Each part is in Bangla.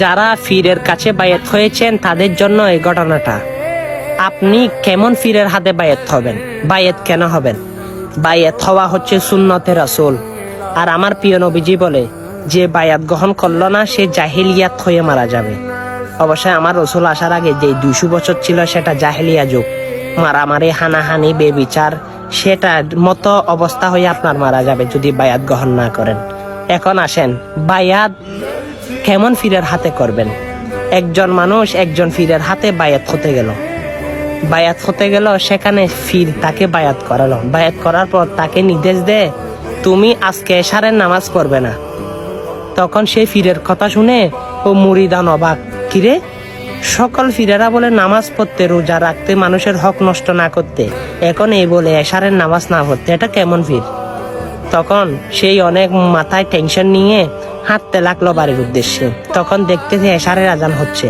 যারা ফিরের কাছে বায়াত হয়েছেন তাদের জন্য এই ঘটনাটা। আপনি কেমন ফিরের হাতে বায়াত হবেন? বায়াত কেন হবেন? বায়াত হওয়া হচ্ছে সুন্নতে রাসূল। আর আমার প্রিয় নবীজি বলে, যে বায়াত গ্রহণ করলো না সে জাহিলিয়াত হয়ে মারা যাবে। অবশ্যই আমার রসুল আসার আগে যে 200 বছর ছিল সেটা জাহিলিয়া যুগ। মারামারি, হানাহানি, বেবিচার, সেটার মতো অবস্থা হয়ে আপনার মারা যাবে যদি বায়াত গ্রহণ না করেন। এখন আসেন, বায়াত কেমন ফিরের হাতে করবেন? একজন মানুষ একজন ফিরের হাতে বায়াত হতে গেল, সেখানে ফির তাকে বায়াত করালো। বায়াত করার পর তাকে নির্দেশ দেয়, তুমি আজকে এশারের নামাজ পড়বে না। তখন সেই ফিরের কথা শুনে ও মুরিদান অবাক, কিরে, সকল ফিরেরা বলে নামাজ পড়তে, রোজা রাখতে, মানুষের হক নষ্ট না করতে, এখন এই বলে এশারের নামাজ না পড়তে, এটা কেমন ফির? তখন সেই অনেক মাথায় টেনশন নিয়ে হাঁটতে লাগলো বাড়ির উদ্দেশ্যে। তখন দেখতেছে এশারের আজান হচ্ছে।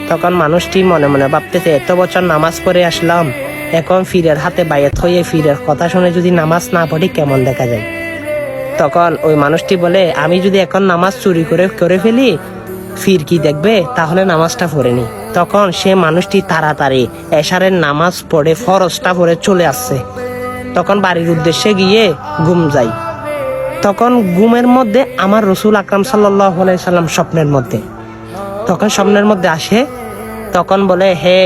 তখন মানুষটি মনে মনে ভাবতেছে, এত বছর নামাজ পড়ে আসলাম, এখন ফিরের হাতে বায়াত হয়ে ফিরের কথা শুনে যদি নামাজ না পড়ি কেমন দেখা যায়? তখন ওই মানুষটি বলে, আমি যদি এখন নামাজ চুরি করে ফেলি, ফির কি দেখবে? তাহলে নামাজটা পড়েনি। তখন সে মানুষটি তাড়াতাড়ি এশারের নামাজ পড়ে ফরজটা পড়ে চলে আসছে। তখন বাড়ির উদ্দেশ্যে গিয়ে ঘুম যায়। তখন ঘুমের মধ্যে আমার রসুল আকরাম সাল্লাল্লাহু আলাইহি সাল্লাম স্বপ্নের মধ্যে আসে। তখন বলে, হে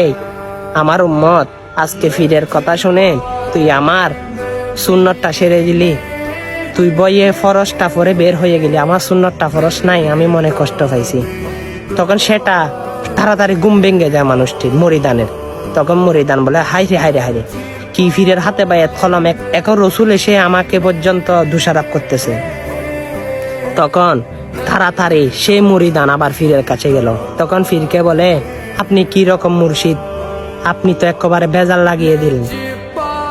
আমার উম্মত, আজকে ফিরের কথা শুনে তুই আমার সুন্নতটা সেরে দিলি, তুই বইয়ে ফরজটা পরে বের হয়ে গেলি, আমার সুন্নতটা ফরজ নাই, আমি মনে কষ্ট পাইছি। তখন সেটা তাড়াতাড়ি ঘুম ভেঙে যায় মানুষটির, মুরিদানের। তখন মুরিদান বলে, হায়রে, কি ফিরের হাতে বায়াত হলাম, এখন রসুল এসে আমাকে পর্যন্ত দোষারোপ করতেছে। তখন তাড়াতাড়ি সে মুরিদান আবার ফিরের কাছে গেল। তখন ফিরকে বলে, আপনি কি রকম মুর্শিদ, আপনি তো একেবারে বেজাল লাগিয়ে দিলেন।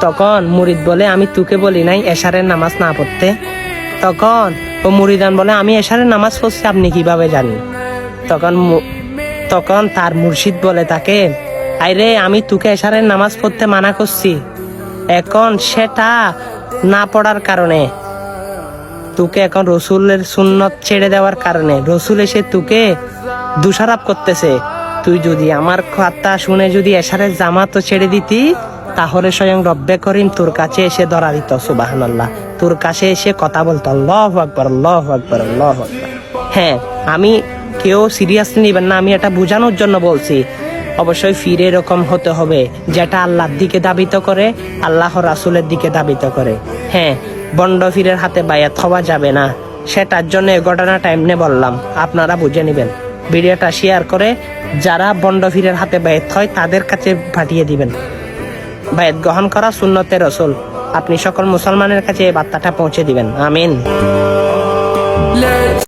তখন মুরিদ বলে, আমি তোকে বলি নাই এশারের নামাজ না পড়তে? তখন ও মুরিদান বলে, আমি এশারের নামাজ পড়ছি, আপনি কিভাবে জানেন? তখন তার মুর্শিদ বলে তাকে, আরে আমি তোকে এশারের নামাজ পড়তে মানা করছি, এখন সেটা না পড়ার কারণে, তোকে এখন রসুলের সুন্নত ছেড়ে দেওয়ার কারণে রসুল এসে তোকে দোষারোপ করতেছে। তুই যদি আমার কথা শুনে যদি এশারের জামাতও ছেড়ে দিতি, তাহলে স্বয়ং রব্বে করিম তোর কাছে এসে ধরা দিত, সুবহানাল্লাহ, তোর কাছে এসে কথা বলতো, আল্লাহু আকবার, আল্লাহু আকবার, আল্লাহু আকবার। হ্যাঁ, আমি কেউ সিরিয়াসলি নিবেন না, আমি এটা বোঝানোর জন্য বলছি। অবশ্যই ফিরে এরকম হতে হবে যেটা আল্লাহর দিকে দাবিত করে, আল্লাহ রাসূলের দিকে দাবিত করে। হ্যাঁ, বন্ড ফিরের হাতে বায়াত হওয়া যাবে না, সেটার জন্য এই ঘটনাটা এমনি বললাম, আপনারা বুঝে নেবেন। ভিডিওটা শেয়ার করে যারা বন্ড ফিরের হাতে বায়াত হয় তাদের কাছে পাঠিয়ে দিবেন। বায়াত গ্রহণ করা সুন্নতে রাসূল, আপনি সকল মুসলমানের কাছে এই বার্তাটা পৌঁছে দিবেন। আমিন।